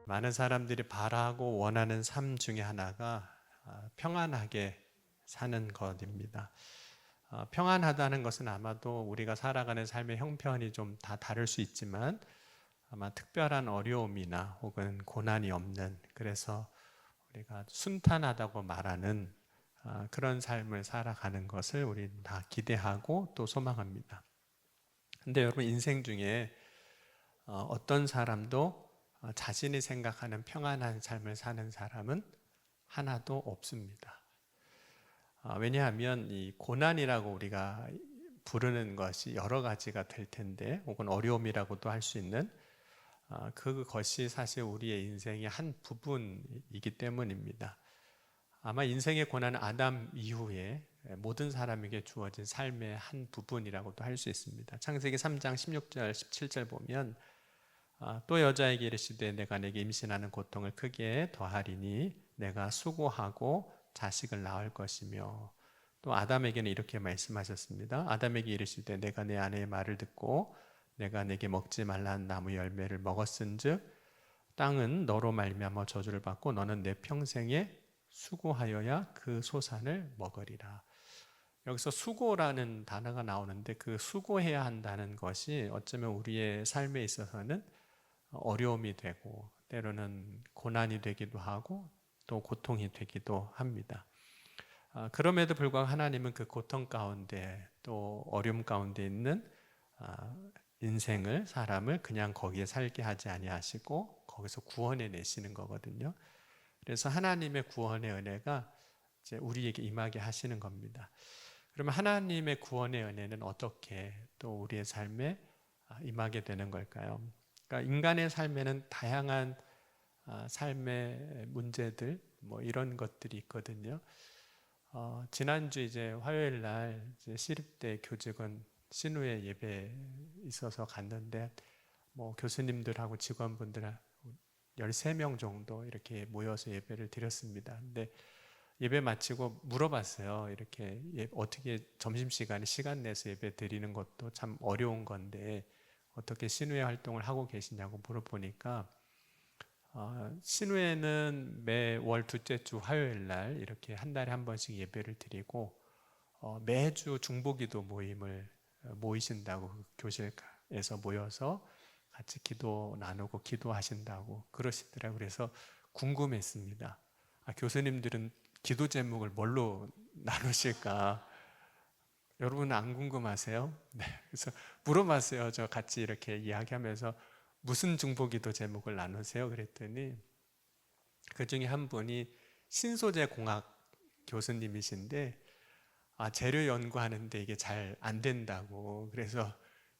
많은 사람들이 바라고 원하는 삶 중에 하나가 평안하게 사는 것입니다. 평안하다는 것은 아마도 우리가 살아가는 삶의 형편이 좀 다 다를 수 있지만 아마 특별한 어려움이나 혹은 고난이 없는, 그래서 우리가 순탄하다고 말하는 그런 삶을 살아가는 것을 우리는 다 기대하고 또 소망합니다. 근데 여러분, 인생 중에 어떤 사람도 자신이 생각하는 평안한 삶을 사는 사람은 하나도 없습니다. 왜냐하면 이 고난이라고 우리가 부르는 것이 여러 가지가 될 텐데, 혹은 어려움이라고도 할 수 있는 그것이 사실 우리의 인생의 한 부분이기 때문입니다. 아마 인생의 고난은 아담 이후에 모든 사람에게 주어진 삶의 한 부분이라고도 할 수 있습니다. 창세기 3장 16절 17절 보면 또 여자에게 이르시되 내가 내게 임신하는 고통을 크게 더하리니 내가 수고하고 자식을 낳을 것이며, 또 아담에게는 이렇게 말씀하셨습니다. 아담에게 이르시되 내가 내 아내의 말을 듣고 내가 내게 먹지 말라는 나무 열매를 먹었은즉 땅은 너로 말미암아 저주를 받고 너는 내 평생에 수고하여야 그 소산을 먹으리라. 여기서 수고라는 단어가 나오는데, 그 수고해야 한다는 것이 어쩌면 우리의 삶에 있어서는 어려움이 되고 때로는 고난이 되기도 하고 또 고통이 되기도 합니다. 그럼에도 불구하고 하나님은 그 고통 가운데 또 어려움 가운데 있는 인생을, 사람을 그냥 거기에 살게 하지 아니하시고 거기서 구원해 내시는 거거든요. 그래서 하나님의 구원의 은혜가 이제 우리에게 임하게 하시는 겁니다. 그러면 하나님의 구원의 은혜는 어떻게 또 우리의 삶에 임하게 되는 걸까요? 그러니까 인간의 삶에는 다양한 삶의 문제들, 뭐 이런 것들이 있거든요. 지난주 이제 화요일 날 이제 시립대 교직원 신우회 예배 있어서 갔는데, 뭐 교수님들하고 직원분들 13명 정도 이렇게 모여서 예배를 드렸습니다. 근데 예배 마치고 물어봤어요. 이렇게 어떻게 점심시간에 시간 내서 예배 드리는 것도 참 어려운 건데 어떻게 신우회 활동을 하고 계시냐고 물어보니까 신우회는 매월 둘째 주 화요일 날 이렇게 한 달에 한 번씩 예배를 드리고 매주 중보기도 모임을 모이신다고, 그 교실에서 모여서 같이 기도 나누고 기도하신다고 그러시더라고요. 그래서 궁금했습니다. 교수님들은 기도 제목을 뭘로 나누실까? 여러분 안 궁금하세요? 네, 그래서 물어봤어요. 저 같이 이렇게 이야기하면서 무슨 중보기도 제목을 나누세요? 그랬더니 그 중에 한 분이 신소재 공학 교수님이신데 재료 연구하는데 이게 잘 안 된다고, 그래서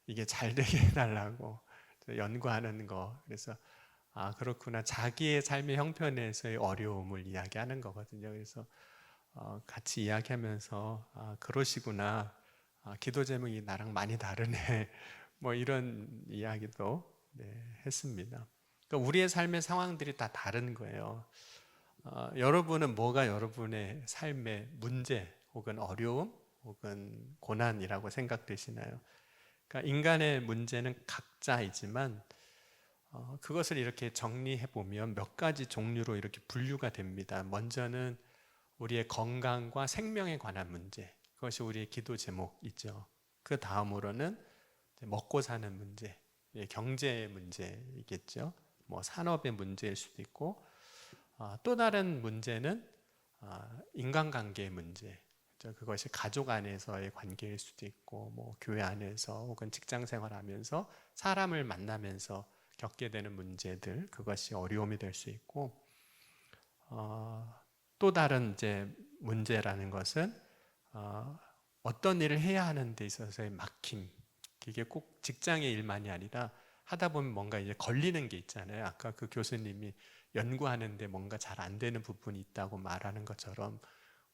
이게 잘 되게 해달라고 연구하는 거. 그래서 그렇구나, 자기의 삶의 형편에서의 어려움을 이야기하는 거거든요. 그래서 같이 이야기하면서 그러시구나, 기도 제목이 나랑 많이 다르네 뭐 이런 이야기도 했습니다. 그러니까 우리의 삶의 상황들이 다 다른 거예요. 여러분은 뭐가 여러분의 삶의 문제 혹은 어려움 혹은 고난이라고 생각되시나요? 그러니까 인간의 문제는 각자이지만 그것을 이렇게 정리해 보면 몇 가지 종류로 이렇게 분류가 됩니다. 먼저는 우리의 건강과 생명에 관한 문제, 그것이 우리의 기도 제목이죠. 그 다음으로는 먹고 사는 문제, 경제의 문제이겠죠. 뭐 산업의 문제일 수도 있고, 또 다른 문제는 인간관계의 문제, 그것이 가족 안에서의 관계일 수도 있고, 뭐 교회 안에서 혹은 직장 생활하면서 사람을 만나면서 겪게 되는 문제들, 그것이 어려움이 될 수 있고, 또 다른 이제 문제라는 것은 어떤 일을 해야 하는 데 있어서의 막힘, 이게 꼭 직장의 일만이 아니라 하다 보면 뭔가 이제 걸리는 게 있잖아요. 아까 그 교수님이 연구하는데 뭔가 잘 안 되는 부분이 있다고 말하는 것처럼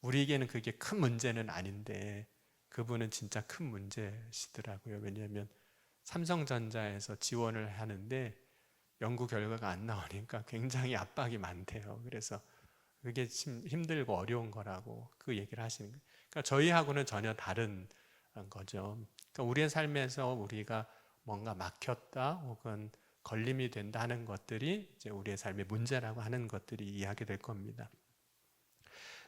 우리에게는 그게 큰 문제는 아닌데 그분은 진짜 큰 문제시더라고요. 왜냐하면 삼성전자에서 지원을 하는데 연구 결과가 안 나오니까 굉장히 압박이 많대요. 그래서 그게 힘들고 어려운 거라고 그 얘기를 하시는 거예요. 그러니까 저희하고는 전혀 다른 거죠. 그러니까 우리의 삶에서 우리가 뭔가 막혔다 혹은 걸림이 된다 하는 것들이 이제 우리의 삶의 문제라고 하는 것들이 이해하게 될 겁니다.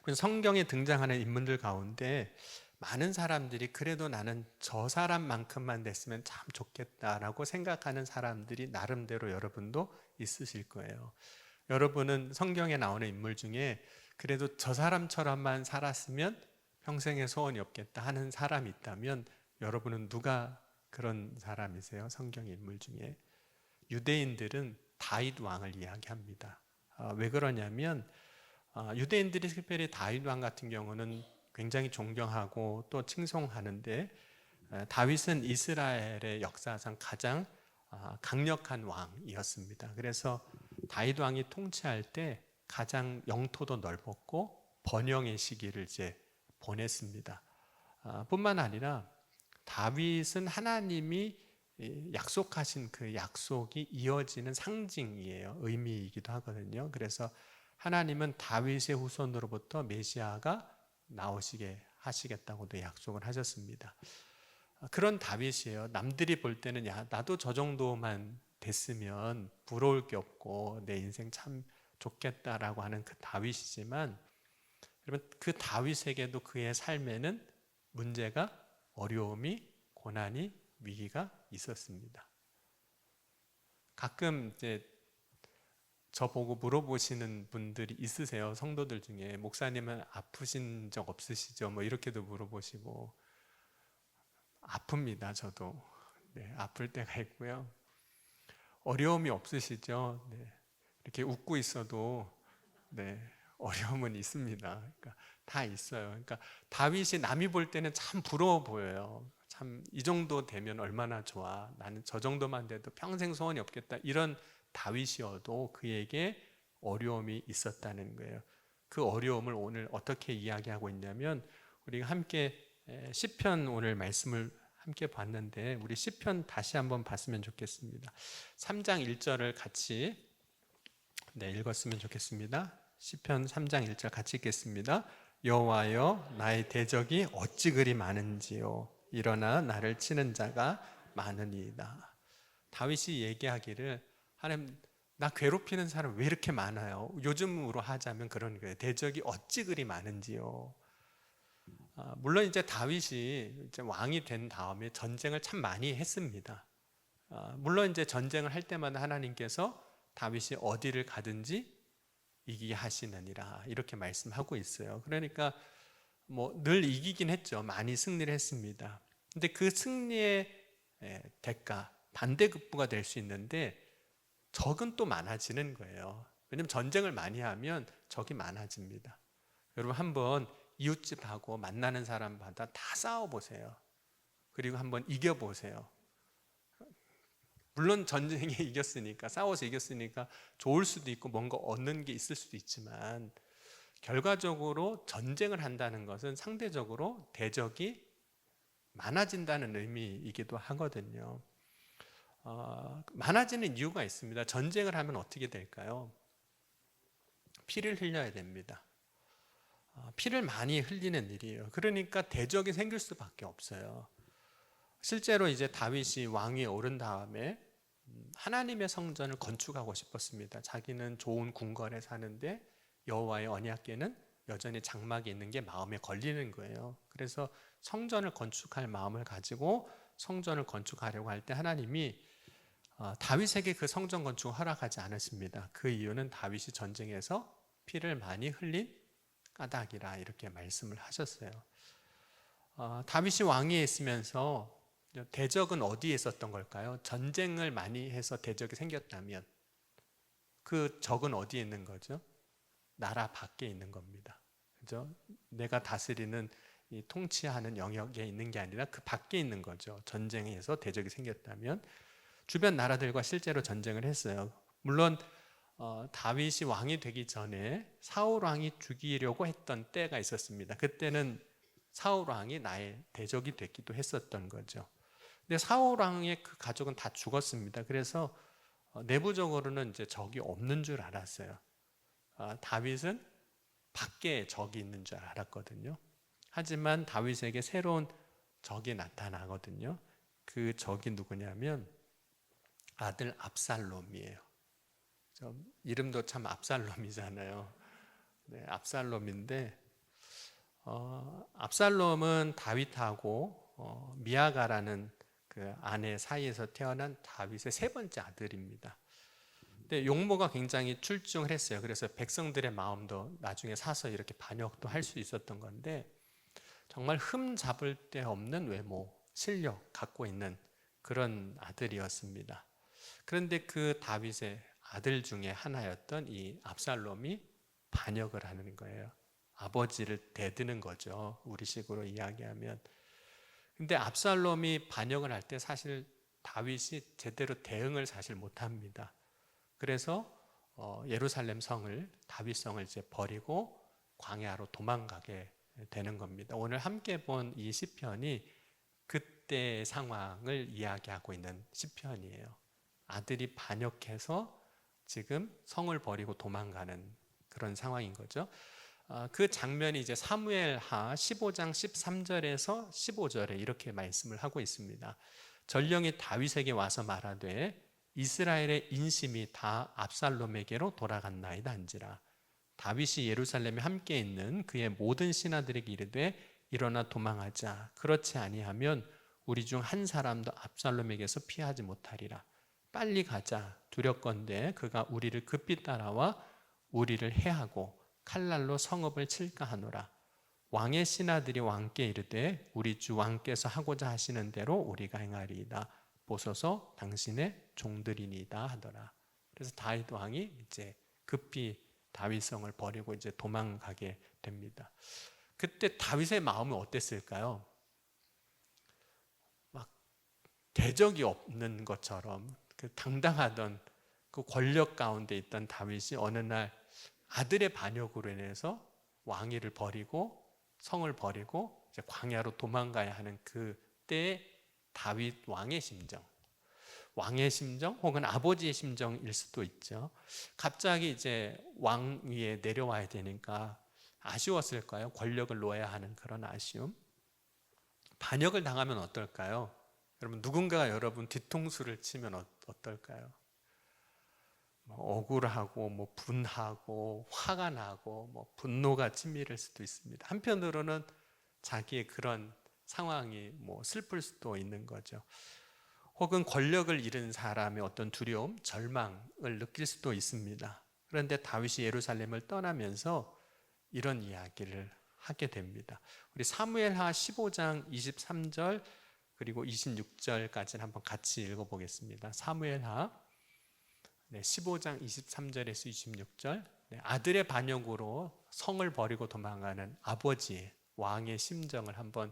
그래서 성경에 등장하는 인물들 가운데 많은 사람들이 그래도 나는 저 사람만큼만 됐으면 참 좋겠다라고 생각하는 사람들이 나름대로 여러분도 있으실 거예요. 여러분은 성경에 나오는 인물 중에 그래도 저 사람처럼만 살았으면 평생의 소원이 없겠다 하는 사람이 있다면 여러분은 누가 그런 사람이세요? 성경 인물 중에. 유대인들은 다윗 왕을 이야기합니다. 왜 그러냐면 유대인들이 특별히 다윗 왕 같은 경우는 굉장히 존경하고 또 칭송하는데, 다윗은 이스라엘의 역사상 가장 강력한 왕이었습니다. 그래서 다윗 왕이 통치할 때 가장 영토도 넓었고 번영의 시기를 이제 보냈습니다. 뿐만 아니라 다윗은 하나님이 약속하신 그 약속이 이어지는 상징이에요. 의미이기도 하거든요. 그래서 하나님은 다윗의 후손으로부터 메시아가 나오시게 하시겠다고도 약속을 하셨습니다. 그런 다윗이에요. 남들이 볼 때는 야, 나도 저 정도만 됐으면 부러울 게 없고 내 인생 참 좋겠다라고 하는 그 다윗이지만, 여러분 그 다윗에게도 그의 삶에는 문제가, 어려움이, 고난이, 위기가 있었습니다. 가끔 이제 저보고 물어보시는 분들이 있으세요. 성도들 중에 목사님은 아프신 적 없으시죠? 뭐 이렇게도 물어보시고. 아픕니다. 저도. 네, 아플 때가 있고요. 어려움이 없으시죠? 네, 이렇게 웃고 있어도 네, 어려움은 있습니다. 그러니까 다 있어요. 그러니까 다윗이 남이 볼 때는 참 부러워 보여요. 참 이 정도 되면 얼마나 좋아. 나는 저 정도만 돼도 평생 소원이 없겠다. 이런 다윗이어도 그에게 어려움이 있었다는 거예요. 그 어려움을 오늘 어떻게 이야기하고 있냐면, 우리가 함께 시편 오늘 말씀을 함께 봤는데 우리 시편 다시 한번 봤으면 좋겠습니다. 3장 1절을 같이 읽었으면 좋겠습니다. 시편 3장 1절 같이 읽겠습니다. 여호와여 나의 대적이 어찌 그리 많은지요, 일어나 나를 치는 자가 많으니이다. 다윗이 얘기하기를, 하나님 나 괴롭히는 사람 왜 이렇게 많아요? 요즘으로 하자면 그런 거예요. 대적이 어찌 그리 많은지요. 물론 이제 다윗이 이제 왕이 된 다음에 전쟁을 참 많이 했습니다. 물론 이제 전쟁을 할 때마다 하나님께서 다윗이 어디를 가든지 이기게 하시느니라 이렇게 말씀하고 있어요. 그러니까 뭐 늘 이기긴 했죠. 많이 승리를 했습니다. 근데 그 승리의 대가, 반대급부가 될 수 있는데 적은 또 많아지는 거예요. 왜냐하면 전쟁을 많이 하면 적이 많아집니다. 여러분 한번 이웃집하고 만나는 사람마다 다 싸워보세요. 그리고 한번 이겨보세요. 물론 전쟁에 이겼으니까, 싸워서 이겼으니까 좋을 수도 있고 뭔가 얻는 게 있을 수도 있지만, 결과적으로 전쟁을 한다는 것은 상대적으로 대적이 많아진다는 의미이기도 하거든요. 많아지는 이유가 있습니다. 전쟁을 하면 어떻게 될까요? 피를 흘려야 됩니다. 피를 많이 흘리는 일이에요. 그러니까 대적이 생길 수밖에 없어요. 실제로 이제 다윗이 왕위에 오른 다음에 하나님의 성전을 건축하고 싶었습니다. 자기는 좋은 궁궐에 사는데 여호와의 언약궤는 여전히 장막에 있는 게 마음에 걸리는 거예요. 그래서 성전을 건축할 마음을 가지고 성전을 건축하려고 할 때 하나님이 다윗에게 그 성전 건축을 허락하지 않으십니다. 그 이유는 다윗이 전쟁에서 피를 많이 흘린 까닭이라 이렇게 말씀을 하셨어요. 다윗이 왕위에 있으면서 대적은 어디에 있었던 걸까요? 전쟁을 많이 해서 대적이 생겼다면 그 적은 어디에 있는 거죠? 나라 밖에 있는 겁니다. 그죠? 내가 다스리는 이 통치하는 영역에 있는 게 아니라 그 밖에 있는 거죠. 전쟁에서 대적이 생겼다면 주변 나라들과 실제로 전쟁을 했어요. 물론 다윗이 왕이 되기 전에 사울 왕이 죽이려고 했던 때가 있었습니다. 그때는 사울 왕이 나의 대적이 됐기도 했었던 거죠. 근데 사울 왕의 그 가족은 다 죽었습니다. 그래서 내부적으로는 이제 적이 없는 줄 알았어요. 다윗은 밖에 적이 있는 줄 알았거든요. 하지만 다윗에게 새로운 적이 나타나거든요. 그 적이 누구냐면 아들 압살롬이에요. 이름도 참 압살롬이잖아요. 네, 압살롬인데 압살롬은 다윗하고 미아가라는 그 아내 사이에서 태어난 다윗의 세 번째 아들입니다. 근데 용모가 굉장히 출중을 했어요. 그래서 백성들의 마음도 나중에 사서 이렇게 반역도 할 수 있었던 건데 정말 흠 잡을 데 없는 외모, 실력 갖고 있는 그런 아들이었습니다. 그런데 그 다윗의 아들 중에 하나였던 이 압살롬이 반역을 하는 거예요. 아버지를 대드는 거죠. 우리식으로 이야기하면. 근데 압살롬이 반역을 할 때 사실 다윗이 제대로 대응을 사실 못합니다. 그래서 예루살렘 성을, 다윗 성을 이제 버리고 광야로 도망가게 되는 겁니다. 오늘 함께 본 이 시편이 그때의 상황을 이야기하고 있는 시편이에요. 아들이 반역해서 지금 성을 버리고 도망가는 그런 상황인 거죠. 그 장면이 이제 사무엘하 15장 13절에서 15절에 이렇게 말씀을 하고 있습니다. 전령이 다윗에게 와서 말하되 이스라엘의 인심이 다 압살롬에게로 돌아갔나이다 한지라. 다윗이 예루살렘에 함께 있는 그의 모든 신하들에게 이르되 일어나 도망하자. 그렇지 아니하면 우리 중 한 사람도 압살롬에게서 피하지 못하리라. 빨리 가자. 두렵건대 그가 우리를 급히 따라와 우리를 해하고 칼날로 성읍을 칠까 하노라. 왕의 신하들이 왕께 이르되 우리 주 왕께서 하고자 하시는 대로 우리가 행하리이다. 보소서 당신의 종들이니이다 하더라. 그래서 다윗 왕이 이제 급히 다윗성을 버리고 이제 도망가게 됩니다. 그때 다윗의 마음은 어땠을까요? 막 대적이 없는 것처럼 그 당당하던 그 권력 가운데 있던 다윗이 어느 날 아들의 반역으로 인해서 왕위를 버리고 성을 버리고 이제 광야로 도망가야 하는 그때의 다윗 왕의 심정 혹은 아버지의 심정일 수도 있죠. 갑자기 이제 왕위에 내려와야 되니까 아쉬웠을까요? 권력을 놓아야 하는 그런 아쉬움. 반역을 당하면 어떨까요? 여러분 누군가가 여러분 뒤통수를 치면 어떨까요? 억울하고 분하고 화가 나고 분노가 치밀할 수도 있습니다. 한편으로는 자기의 그런 상황이 슬플 수도 있는 거죠. 혹은 권력을 잃은 사람의 어떤 두려움, 절망을 느낄 수도 있습니다. 그런데 다윗이 예루살렘을 떠나면서 이런 이야기를 하게 됩니다. 우리 사무엘하 15장 23절 그리고 26절까지는 한번 같이 읽어보겠습니다. 사무엘하 15장 23절에서 26절. 아들의 반역으로 성을 버리고 도망가는 아버지 왕의 심정을 한번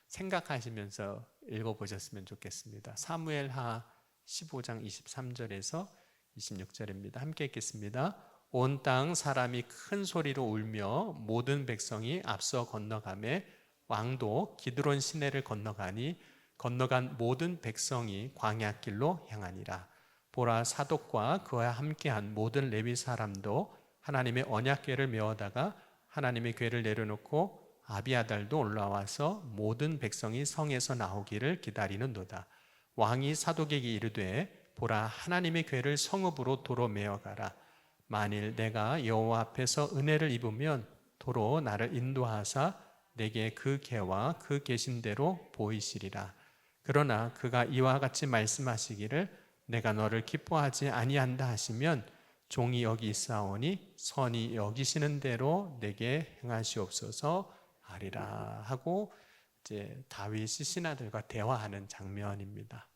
생각하시면서 읽어보셨으면 좋겠습니다. 사무엘하 15장 23절에서 26절입니다. 함께 읽겠습니다. 온 땅 사람이 큰 소리로 울며 모든 백성이 앞서 건너가매 왕도 기드론 시내를 건너가니 건너간 모든 백성이 광야길로 향하니라. 보라 사독과 그와 함께한 모든 레위 사람도 하나님의 언약궤를 메어다가 하나님의 궤를 내려놓고 아비아달도 올라와서 모든 백성이 성에서 나오기를 기다리는도다. 왕이 사독에게 이르되 보라 하나님의 궤를 성읍으로 도로 메어가라. 만일 내가 여호와 앞에서 은혜를 입으면 도로 나를 인도하사 내게 그 궤와 그 계신 대로 보이시리라. 그러나 그가 이와 같이 말씀하시기를 내가 너를 기뻐하지 아니한다 하시면 종이 여기 있사오니 선이 여기시는 대로 내게 행하시옵소서 하리라 하고 이제 다윗이 신하들과 대화하는 장면입니다.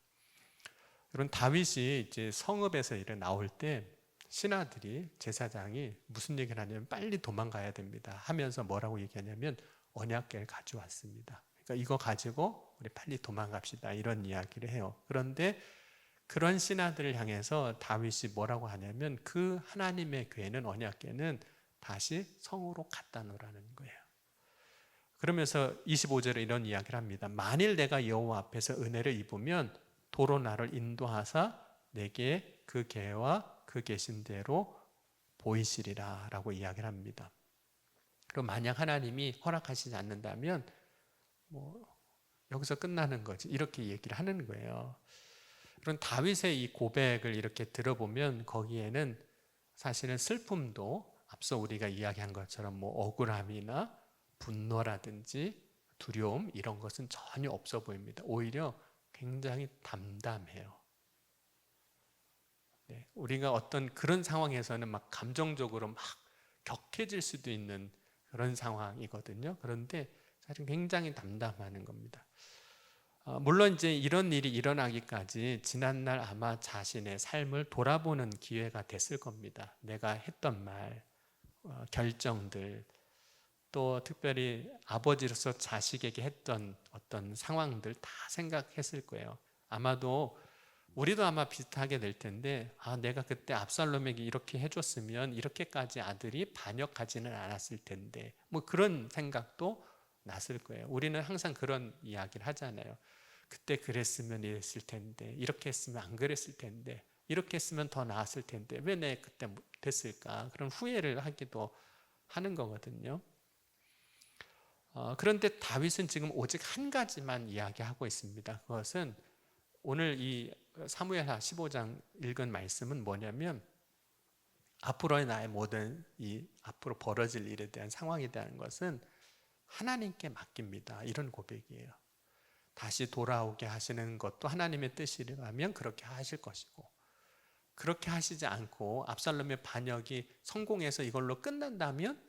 여러분 다윗이 이제 성읍에서 나올 때 신하들이 제사장이 무슨 얘기를 하냐면 빨리 도망가야 됩니다 하면서 뭐라고 얘기하냐면 언약궤를 가져왔습니다. 그러니까 이거 가지고 우리 빨리 도망갑시다 이런 이야기를 해요. 그런데 그런 신하들을 향해서 다윗이 뭐라고 하냐면 그 하나님의 궤는 언약궤는 다시 성으로 갖다 놓으라는 거예요. 그러면서 25절에 이런 이야기를 합니다. 만일 내가 여호와 앞에서 은혜를 입으면 도로 나를 인도하사 내게 그 궤와 그 계신 대로 보이시리라 라고 이야기를 합니다. 그럼 만약 하나님이 허락하시지 않는다면 여기서 끝나는 거지. 이렇게 얘기를 하는 거예요. 그런 다윗의 이 고백을 이렇게 들어보면 거기에는 사실은 슬픔도 앞서 우리가 이야기한 것처럼 뭐 억울함이나 분노라든지 두려움 이런 것은 전혀 없어 보입니다. 오히려 굉장히 담담해요. 네, 우리가 어떤 그런 상황에서는 막 감정적으로 막 격해질 수도 있는 그런 상황이거든요. 그런데 사실 굉장히 담담하는 겁니다. 물론 이제 이런 일이 일어나기까지 지난날 아마 자신의 삶을 돌아보는 기회가 됐을 겁니다. 내가 했던 말, 결정들, 또 특별히 아버지로서 자식에게 했던 어떤 상황들 다 생각했을 거예요. 아마도 우리도 아마 비슷하게 될 텐데, 내가 그때 압살롬에게 이렇게 해줬으면 이렇게까지 아들이 반역하지는 않았을 텐데, 뭐 그런 생각도 났을 거예요. 우리는 항상 그런 이야기를 하잖아요. 그때 그랬으면 이랬을 텐데, 이렇게 했으면 안 그랬을 텐데, 이렇게 했으면 더 나았을 텐데 왜 내 그때 됐을까? 그런 후회를 하기도 하는 거거든요. 그런데 다윗은 지금 오직 한 가지만 이야기하고 있습니다. 그것은 오늘 이 사무엘하 15장 읽은 말씀은 뭐냐면, 앞으로의 나의 모든 이 앞으로 벌어질 일에 대한 상황에 대한 것은 하나님께 맡깁니다. 이런 고백이에요. 다시 돌아오게 하시는 것도 하나님의 뜻이라면 그렇게 하실 것이고, 그렇게 하시지 않고 압살롬의 반역이 성공해서 이걸로 끝난다면,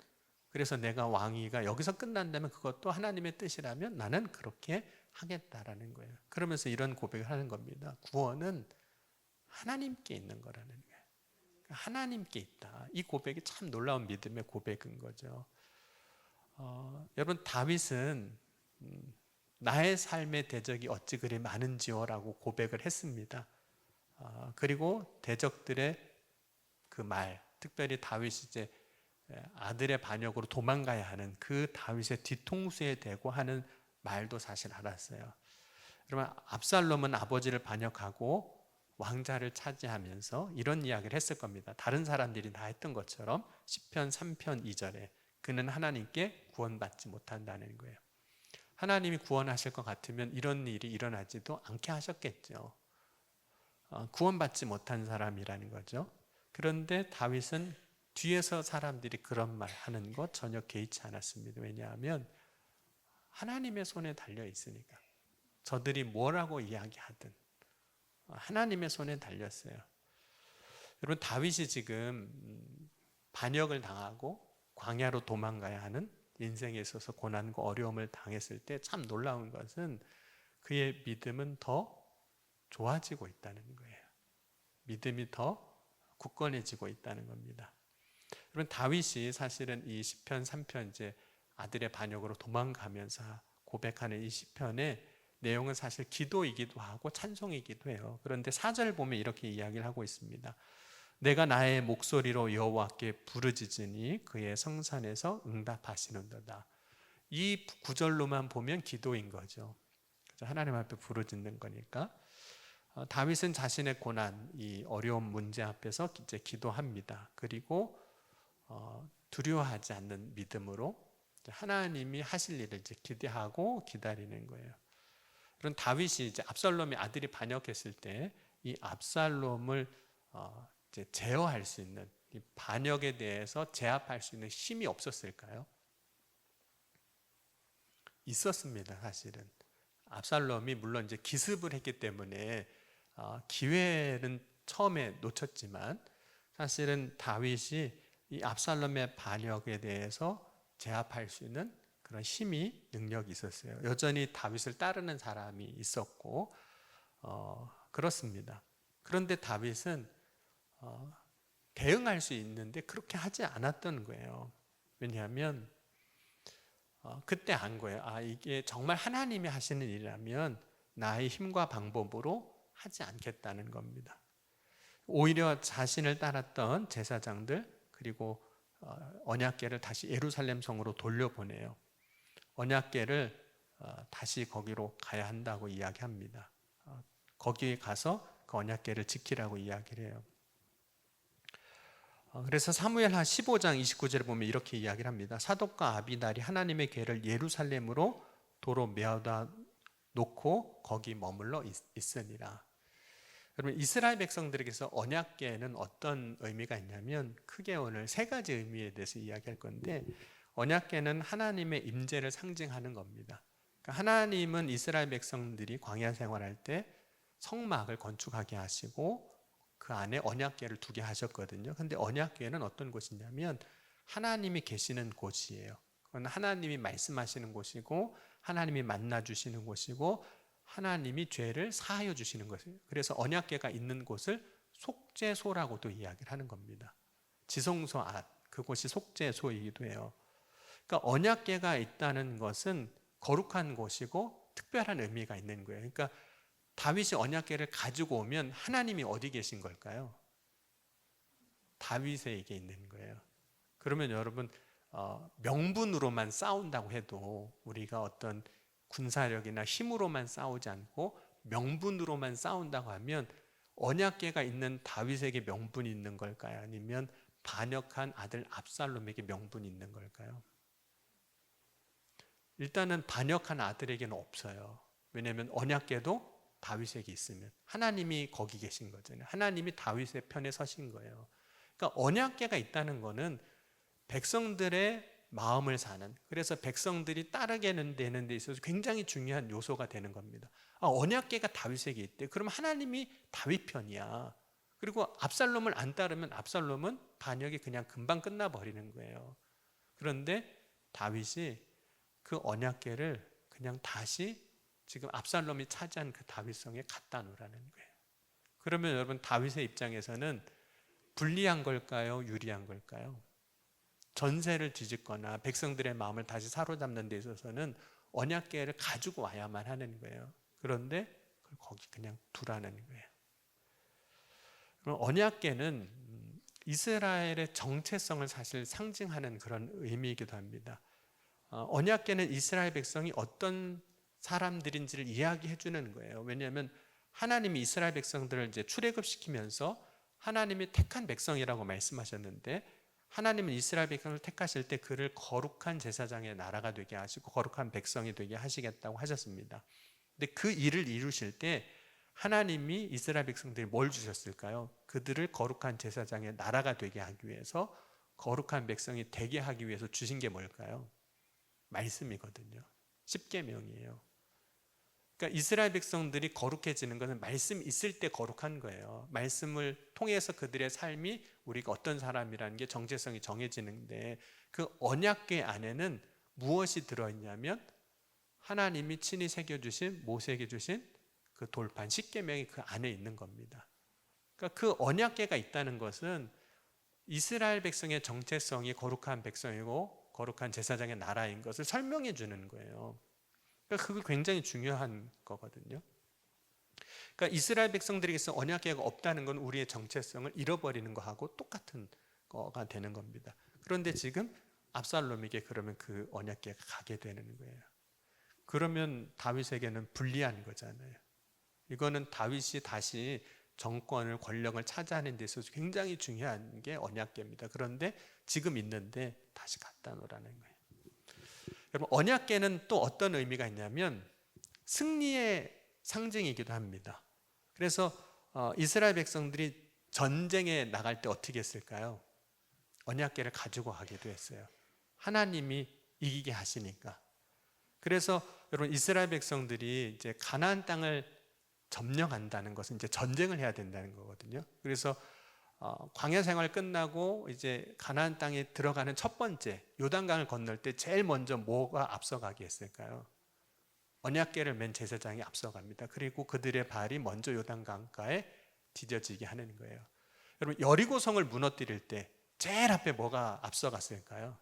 그래서 내가 왕위가 여기서 끝난다면 그것도 하나님의 뜻이라면 나는 그렇게 하겠다라는 거예요. 그러면서 이런 고백을 하는 겁니다. 구원은 하나님께 있는 거라는 거예요. 하나님께 있다. 이 고백이 참 놀라운 믿음의 고백인 거죠. 여러분, 다윗은 나의 삶의 대적이 어찌 그리 많은지요라고 고백을 했습니다. 그리고 대적들의 그 말, 특별히 다윗이 이제 아들의 반역으로 도망가야 하는 그 다윗의 뒤통수에 대고 하는 말도 사실 알았어요. 그러면 압살롬은 아버지를 반역하고 왕자를 차지하면서 이런 이야기를 했을 겁니다. 다른 사람들이 다 했던 것처럼 시편 3편 2절에 그는 하나님께 구원받지 못한다는 거예요. 하나님이 구원하실 것 같으면 이런 일이 일어나지도 않게 하셨겠죠. 구원받지 못한 사람이라는 거죠. 그런데 다윗은 뒤에서 사람들이 그런 말 하는 것 전혀 개의치 않았습니다. 왜냐하면 하나님의 손에 달려 있으니까. 저들이 뭐라고 이야기하든 하나님의 손에 달렸어요. 여러분, 다윗이 지금 반역을 당하고 광야로 도망가야 하는 인생에 있어서 고난과 어려움을 당했을 때 참 놀라운 것은 그의 믿음은 더 좋아지고 있다는 거예요. 믿음이 더 굳건해지고 있다는 겁니다. 여러분, 다윗이 사실은 이 시편 3편 이제 아들의 반역으로 도망가면서 고백하는 이 시편의 내용은 사실 기도이기도 하고 찬송이기도 해요. 그런데 4절 보면 이렇게 이야기를 하고 있습니다. 내가 나의 목소리로 여호와께 부르짖으니 그의 성산에서 응답하시는도다. 이 구절로만 보면 기도인 거죠. 하나님 앞에 부르짖는 거니까. 다윗은 자신의 고난, 이 어려운 문제 앞에서 이제 기도합니다. 그리고 두려워하지 않는 믿음으로 하나님이 하실 일을 이제 기대하고 기다리는 거예요. 그런 다윗이 이제 압살롬의 아들이 반역했을 때 이 압살롬을 이제 제어할 수 있는, 이 반역에 대해서 제압할 수 있는 힘이 없었을까요? 있었습니다. 사실은 압살롬이 물론 이제 기습을 했기 때문에 기회는 처음에 놓쳤지만 사실은 다윗이 이 압살롬의 반역에 대해서 제압할 수 있는 그런 힘이, 능력이 있었어요. 여전히 다윗을 따르는 사람이 있었고 그렇습니다. 그런데 다윗은 대응할 수 있는데 그렇게 하지 않았던 거예요. 왜냐하면 그때 안 거예요. 이게 정말 하나님이 하시는 일이라면 나의 힘과 방법으로 하지 않겠다는 겁니다. 오히려 자신을 따랐던 제사장들, 그리고 언약궤를 다시 예루살렘 성으로 돌려보내요. 언약궤를 다시 거기로 가야 한다고 이야기합니다. 거기에 가서 그 언약궤를 지키라고 이야기를 해요. 그래서 사무엘하 15장 29절에 보면 이렇게 이야기를 합니다. 사독과 아비달이 하나님의 궤를 예루살렘으로 도로 메어다 놓고 거기 머물러 있으니라. 여러분, 이스라엘 백성들에게서 언약궤는 어떤 의미가 있냐면 크게 오늘 세 가지 의미에 대해서 이야기할 건데, 언약궤는 하나님의 임재를 상징하는 겁니다. 그러니까 하나님은 이스라엘 백성들이 광야 생활할 때 성막을 건축하게 하시고 그 안에 언약궤를 두게 하셨거든요. 근데 언약궤는 어떤 곳이냐면 하나님이 계시는 곳이에요. 그건 하나님이 말씀하시는 곳이고 하나님이 만나 주시는 곳이고 하나님이 죄를 사하여 주시는 것이에요. 그래서 언약궤가 있는 곳을 속죄소라고도 이야기를 하는 겁니다. 지성소 앞, 그곳이 속죄소이기도 해요. 그러니까 언약궤가 있다는 것은 거룩한 곳이고 특별한 의미가 있는 거예요. 그러니까 다윗이 언약궤를 가지고 오면 하나님이 어디 계신 걸까요? 다윗에게 있는 거예요. 그러면 여러분, 명분으로만 싸운다고 해도 우리가 어떤 군사력이나 힘으로만 싸우지 않고 명분으로만 싸운다고 하면 언약궤가 있는 다윗에게 명분이 있는 걸까요? 아니면 반역한 아들 압살롬에게 명분이 있는 걸까요? 일단은 반역한 아들에게는 없어요. 왜냐하면 언약궤도 다윗에게 있으면 하나님이 거기 계신 거잖아요. 하나님이 다윗의 편에 서신 거예요. 그러니까 언약궤가 있다는 거는 백성들의 마음을 사는, 그래서 백성들이 따르게 되는 데 있어서 굉장히 중요한 요소가 되는 겁니다. 언약궤가 다윗에게 있대. 그럼 하나님이 다윗 편이야. 그리고 압살롬을 안 따르면 압살롬은 반역이 그냥 금방 끝나버리는 거예요. 그런데 다윗이 그 언약궤를 그냥 다시 지금 압살롬이 차지한 그 다윗성에 갖다 놓으라는 거예요. 그러면 여러분, 다윗의 입장에서는 불리한 걸까요? 유리한 걸까요? 전세를 뒤집거나 백성들의 마음을 다시 사로잡는 데 있어서는 언약궤를 가지고 와야만 하는 거예요. 그런데 그걸 거기 그냥 두라는 거예요. 그럼 언약궤는 이스라엘의 정체성을 사실 상징하는 그런 의미이기도 합니다. 언약궤는 이스라엘 백성이 어떤 사람들인지를 이야기해 주는 거예요. 왜냐하면 하나님이 이스라엘 백성들을 이제 출애굽시키면서 하나님이 택한 백성이라고 말씀하셨는데, 하나님은 이스라엘 백성을 택하실 때 그를 거룩한 제사장의 나라가 되게 하시고 거룩한 백성이 되게 하시겠다고 하셨습니다. 근데 그 일을 이루실 때 하나님이 이스라엘 백성들이 뭘 주셨을까요? 그들을 거룩한 제사장의 나라가 되게 하기 위해서, 거룩한 백성이 되게 하기 위해서 주신 게 뭘까요? 말씀이거든요. 십계명이에요. 그러니까 이스라엘 백성들이 거룩해지는 것은 말씀 있을 때 거룩한 거예요. 말씀을 통해서 그들의 삶이 우리가 어떤 사람이라는 게 정체성이 정해지는데, 그 언약궤 안에는 무엇이 들어있냐면 하나님이 친히 새겨주신, 모세에게 주신 그 돌판 십계명이 그 안에 있는 겁니다. 그러니까 그 언약궤가 있다는 것은 이스라엘 백성의 정체성이 거룩한 백성이고 거룩한 제사장의 나라인 것을 설명해 주는 거예요. 그러니까 그거 굉장히 중요한 거거든요. 그러니까 이스라엘 백성들에게서 언약궤가 없다는 건 우리의 정체성을 잃어버리는 거하고 똑같은 거가 되는 겁니다. 그런데 지금 압살롬에게 그러면 그 언약궤가 가게 되는 거예요. 그러면 다윗에게는 불리한 거잖아요. 이거는 다윗이 다시 정권을, 권력을 차지하는 데 있어서 굉장히 중요한 게 언약궤입니다. 그런데 지금 있는데 다시 갖다 놓으라는 거예요. 여러분, 언약궤는 또 어떤 의미가 있냐면 승리의 상징이기도 합니다. 그래서 이스라엘 백성들이 전쟁에 나갈 때 어떻게 했을까요? 언약궤를 가지고 가기도 했어요. 하나님이 이기게 하시니까. 그래서 여러분, 이스라엘 백성들이 이제 가나안 땅을 점령한다는 것은 이제 전쟁을 해야 된다는 거거든요. 그래서 광야 생활 끝나고 이제 가나안 땅에 들어가는 첫 번째 요단강을 건널 때 제일 먼저 뭐가 앞서가게 했을까요? 언약궤를 맨 제사장이 앞서갑니다. 그리고 그들의 발이 먼저 요단강가에 디뎌지게 하는 거예요. 여러분, 여리고성을 무너뜨릴 때 제일 앞에 뭐가 앞서갔을까요?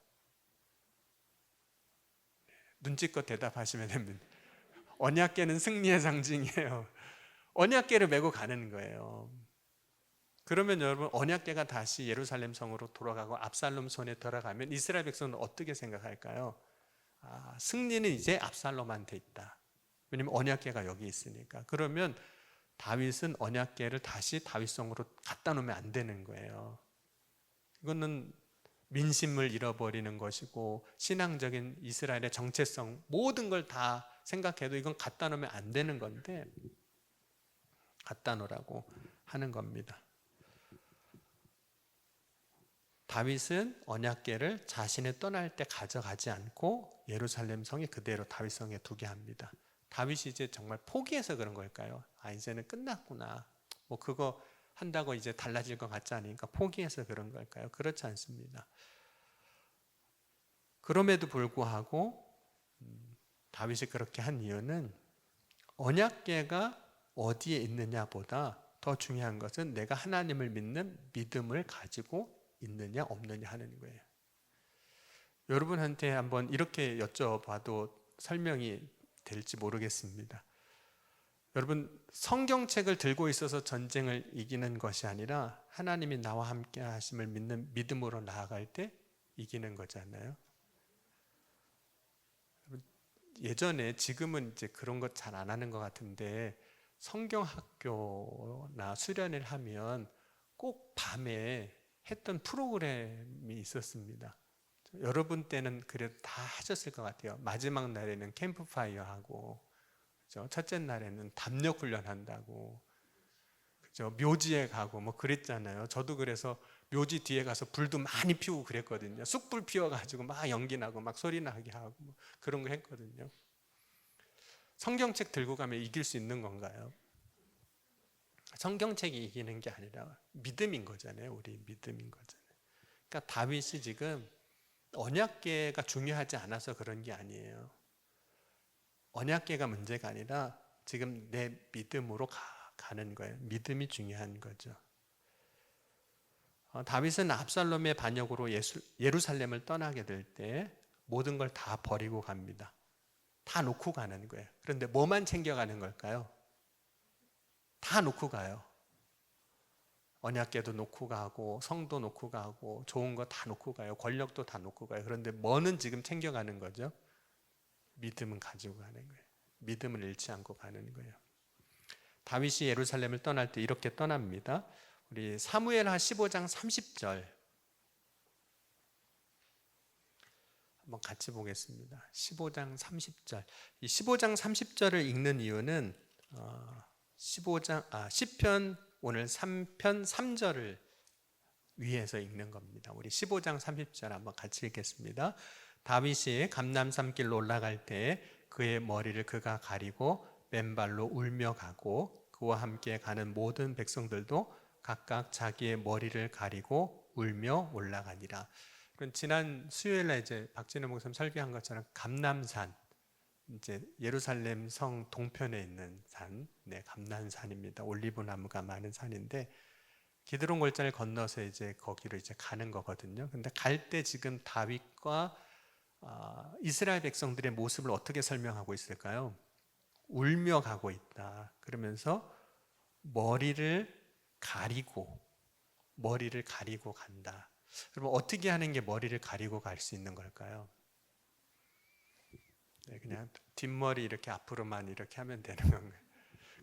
눈치껏 대답하시면 됩니다. 언약궤는 승리의 상징이에요. 언약궤를 메고 가는 거예요. 그러면 여러분, 언약궤가 다시 예루살렘 성으로 돌아가고 압살롬 손에 들어가면 이스라엘 백성은 어떻게 생각할까요? 승리는 이제 압살롬한테 있다. 왜냐하면 언약궤가 여기 있으니까. 그러면 다윗은 언약궤를 다시 다윗성으로 갖다 놓으면 안 되는 거예요. 이거는 민심을 잃어버리는 것이고 신앙적인 이스라엘의 정체성, 모든 걸 다 생각해도 이건 갖다 놓으면 안 되는 건데 갖다 놓으라고 하는 겁니다. 다윗은 언약궤를 자신이 떠날 때 가져가지 않고 예루살렘 성에 그대로 다윗 성에 두게 합니다. 다윗이 이제 정말 포기해서 그런 걸까요? 이제는 끝났구나. 뭐 그거 한다고 이제 달라질 것 같지 않으니까 포기해서 그런 걸까요? 그렇지 않습니다. 그럼에도 불구하고 다윗이 그렇게 한 이유는 언약궤가 어디에 있느냐보다 더 중요한 것은 내가 하나님을 믿는 믿음을 가지고 있느냐 없느냐 하는 거예요. 여러분한테 한번 이렇게 여쭤봐도 설명이 될지 모르겠습니다. 여러분, 성경책을 들고 있어서 전쟁을 이기는 것이 아니라 하나님이 나와 함께 하심을 믿는 믿음으로 나아갈 때 이기는 거잖아요. 예전에, 지금은 이제 그런 것 잘 안 하는 것 같은데 성경 학교나 수련을 하면 꼭 밤에 했던 프로그램이 있었습니다. 여러분 때는 그래도 다 하셨을 것 같아요. 마지막 날에는 캠프파이어 하고, 그죠? 첫째 날에는 담력 훈련한다고, 그죠? 묘지에 가고 뭐 그랬잖아요. 저도 그래서 묘지 뒤에 가서 불도 많이 피우고 그랬거든요. 쑥불 피워가지고 막 연기 나고 막 소리 나게 하고 뭐 그런 거 했거든요. 성경책 들고 가면 이길 수 있는 건가요? 성경책이 이기는 게 아니라 믿음인 거잖아요. 우리 믿음인 거잖아요. 그러니까 다윗이 지금 언약궤가 중요하지 않아서 그런 게 아니에요. 언약궤가 문제가 아니라 지금 내 믿음으로 가는 거예요. 믿음이 중요한 거죠. 다윗은 압살롬의 반역으로 예루살렘을 떠나게 될 때 모든 걸 다 버리고 갑니다. 다 놓고 가는 거예요. 그런데 뭐만 챙겨가는 걸까요? 다 놓고 가요. 언약궤도 놓고 가고 성도 놓고 가고 좋은 거 다 놓고 가요. 권력도 다 놓고 가요. 그런데 뭐는 지금 챙겨가는 거죠? 믿음은 가지고 가는 거예요. 믿음을 잃지 않고 가는 거예요. 다윗이 예루살렘을 떠날 때 이렇게 떠납니다. 우리 사무엘하 15장 30절 한번 같이 보겠습니다. 15장 30절. 이 15장 30절을 읽는 이유는 시편 오늘 3편 3절을 위해서 읽는 겁니다. 우리 15장 30절 한번 같이 읽겠습니다. 다윗이 감람산 길로 올라갈 때 그의 머리를 그가 가리고 맨발로 울며 가고 그와 함께 가는 모든 백성들도 각각 자기의 머리를 가리고 울며 올라가니라. 지난 수요일에 이제 박진우 목사님 설교한 것처럼 감람산, 이제 예루살렘 성 동편에 있는 산, 감람산입니다. 올리브 나무가 많은 산인데 기드론 골짜기를 건너서 이제 거기로 이제 가는 거거든요. 근데 갈 때 지금 다윗과 이스라엘 백성들의 모습을 어떻게 설명하고 있을까요? 울며 가고 있다. 그러면서 머리를 가리고 간다. 그러면 어떻게 하는 게 머리를 가리고 갈 수 있는 걸까요? 그냥 뒷머리 이렇게 앞으로만 이렇게 하면 되는 건가요?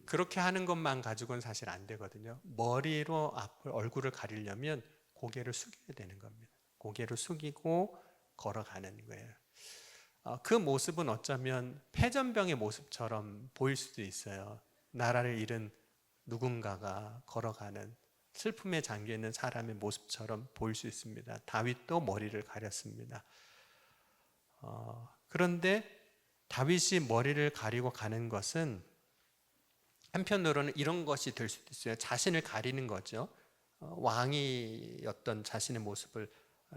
그렇게 하는 것만 가지고는 사실 안 되거든요. 머리로 얼굴을 가리려면 고개를 숙여야 되는 겁니다. 고개를 숙이고 걸어가는 거예요. 그 모습은 어쩌면 패전병의 모습처럼 보일 수도 있어요. 나라를 잃은 누군가가 걸어가는 슬픔에 잠겨있는 사람의 모습처럼 보일 수 있습니다. 다윗도 머리를 가렸습니다. 그런데 다윗이 머리를 가리고 가는 것은 한편으로는 이런 것이 될 수도 있어요. 자신을 가리는 거죠. 왕이었던 자신의 모습을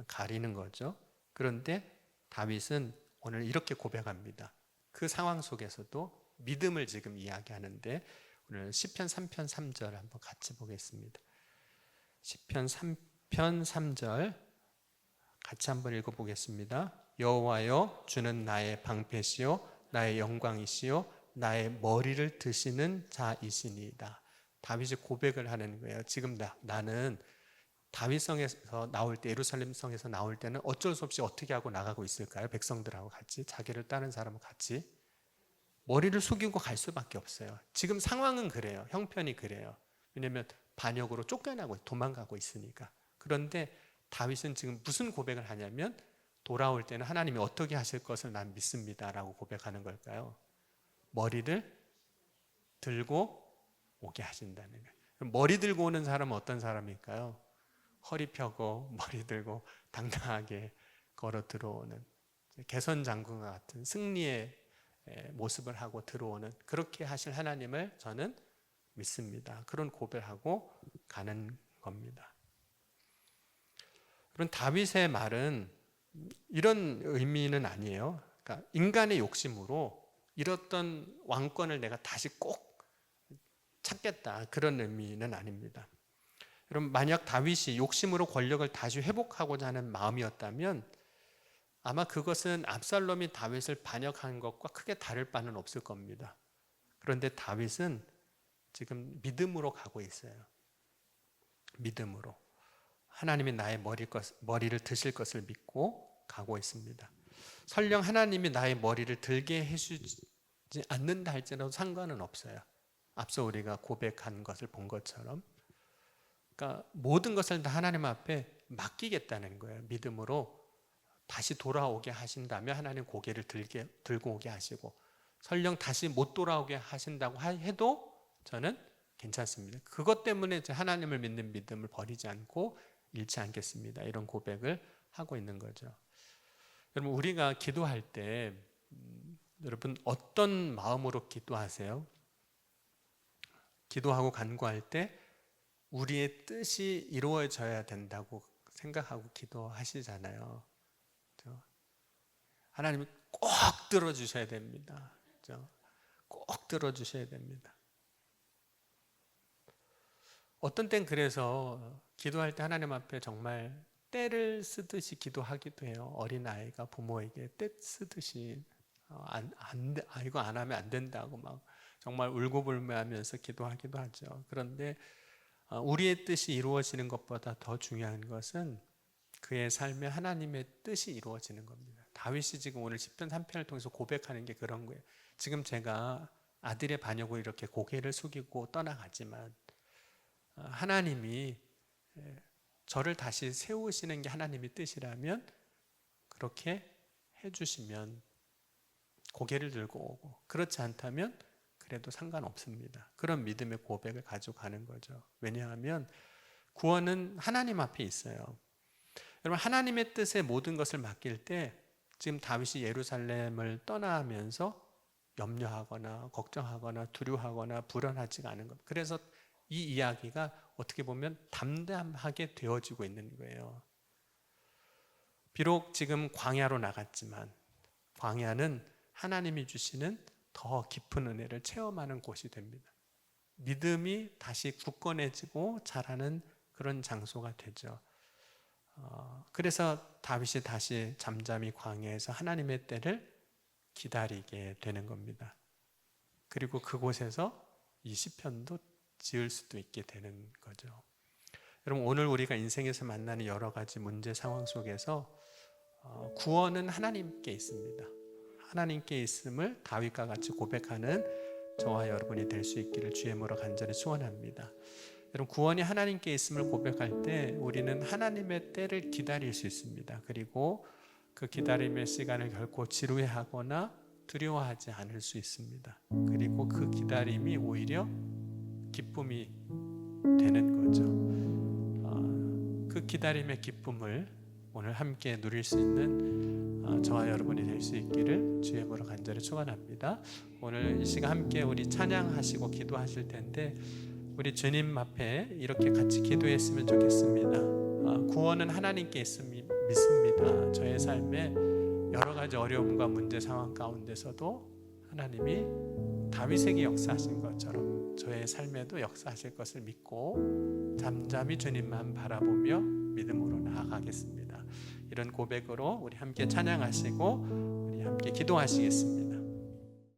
가리는 거죠. 그런데 다윗은 오늘 이렇게 고백합니다. 그 상황 속에서도 믿음을 지금 이야기하는데 오늘 시편 3편 3절 한번 같이 보겠습니다. 시편 3편 3절 같이 한번 읽어보겠습니다. 여호와여 주는 나의 방패시요 나의 영광이시요 나의 머리를 드시는 자이시니이다. 다윗이 고백을 하는 거예요. 지금 나는 다윗성에서 나올 때, 예루살렘 성에서 나올 때는 어쩔 수 없이 어떻게 하고 나가고 있을까요? 백성들하고 같이, 자기를 따른 사람과 같이 머리를 숙이고 갈 수밖에 없어요. 지금 상황은 그래요. 형편이 그래요. 왜냐하면 반역으로 쫓겨나고 도망가고 있으니까. 그런데 다윗은 지금 무슨 고백을 하냐면 돌아올 때는 하나님이 어떻게 하실 것을 난 믿습니다라고 고백하는 걸까요? 머리를 들고 오게 하신다는 거예요. 머리 들고 오는 사람은 어떤 사람일까요? 허리 펴고 머리 들고 당당하게 걸어 들어오는 개선 장군과 같은 승리의 모습을 하고 들어오는, 그렇게 하실 하나님을 저는 믿습니다. 그런 고백하고 가는 겁니다. 그런 다윗의 말은 이런 의미는 아니에요. 그러니까 인간의 욕심으로 잃었던 왕권을 내가 다시 꼭 찾겠다, 그런 의미는 아닙니다. 여러분, 만약 다윗이 욕심으로 권력을 다시 회복하고자 하는 마음이었다면 아마 그것은 압살롬이 다윗을 반역한 것과 크게 다를 바는 없을 겁니다. 그런데 다윗은 지금 믿음으로 가고 있어요. 믿음으로. 하나님이 나의 머리를 드실 것을 믿고 가고 있습니다. 설령 하나님이 나의 머리를 들게 해주지 않는다 할지라도 상관은 없어요. 앞서 우리가 고백한 것을 본 것처럼. 그러니까 모든 것을 다 하나님 앞에 맡기겠다는 거예요. 믿음으로 다시 돌아오게 하신다면 하나님 고개를 들고 오게 하시고, 설령 다시 못 돌아오게 하신다고 해도 저는 괜찮습니다. 그것 때문에 하나님을 믿는 믿음을 버리지 않고 잃지 않겠습니다. 이런 고백을 하고 있는 거죠. 여러분, 우리가 기도할 때 여러분 어떤 마음으로 기도하세요? 기도하고 간구할 때 우리의 뜻이 이루어져야 된다고 생각하고 기도하시잖아요. 그렇죠? 하나님이 꼭 들어주셔야 됩니다. 그렇죠? 꼭 들어주셔야 됩니다. 어떤 땐 그래서 기도할 때 하나님 앞에 정말 떼를 쓰듯이 기도하기도 해요. 어린아이가 부모에게 떼 쓰듯이 이거 안 하면 안 된다고 막 정말 울고불매하면서 기도하기도 하죠. 그런데 우리의 뜻이 이루어지는 것보다 더 중요한 것은 그의 삶에 하나님의 뜻이 이루어지는 겁니다. 다윗이 지금 오늘 시편 3편을 통해서 고백하는 게 그런 거예요. 지금 제가 아들의 반역으로 이렇게 고개를 숙이고 떠나가지만 하나님이 저를 다시 세우시는 게 하나님의 뜻이라면 그렇게 해주시면 고개를 들고 오고, 그렇지 않다면 그래도 상관없습니다. 그런 믿음의 고백을 가지고 가는 거죠. 왜냐하면 구원은 하나님 앞에 있어요. 여러분, 하나님의 뜻에 모든 것을 맡길 때 지금 다윗이 예루살렘을 떠나면서 염려하거나 걱정하거나 두려워하거나 불안하지가 않은 것. 그래서 이 이야기가 어떻게 보면 담담하게 되어지고 있는 거예요. 비록 지금 광야로 나갔지만 광야는 하나님이 주시는 더 깊은 은혜를 체험하는 곳이 됩니다. 믿음이 다시 굳건해지고 자라는 그런 장소가 되죠. 그래서 다윗이 다시 잠잠히 광야에서 하나님의 때를 기다리게 되는 겁니다. 그리고 그곳에서 이 시편도 지을 수도 있게 되는 거죠. 여러분, 오늘 우리가 인생에서 만나는 여러 가지 문제 상황 속에서 구원은 하나님께 있습니다. 하나님께 있음을 다윗과 같이 고백하는 저와 여러분이 될 수 있기를 주의 이름으로 간절히 축원합니다. 여러분, 구원이 하나님께 있음을 고백할 때 우리는 하나님의 때를 기다릴 수 있습니다. 그리고 그 기다림의 시간을 결코 지루해하거나 두려워하지 않을 수 있습니다. 그리고 그 기다림이 오히려 기쁨이 되는 거죠. 그 기다림의 기쁨을 오늘 함께 누릴 수 있는 저와 여러분이 될 수 있기를 주의 이름으로 간절히 축원합니다. 오늘 이 시간 함께 우리 찬양하시고 기도하실 텐데 우리 주님 앞에 이렇게 같이 기도했으면 좋겠습니다. 구원은 하나님께 있습니다. 믿습니다. 저의 삶에 여러 가지 어려움과 문제 상황 가운데서도 하나님이 다윗에게 역사하신 것처럼 저의 삶에도 역사하실 것을 믿고 잠잠히 주님만 바라보며 믿음으로 나아가겠습니다. 이런 고백으로 우리 함께 찬양하시고 우리 함께 기도하시겠습니다.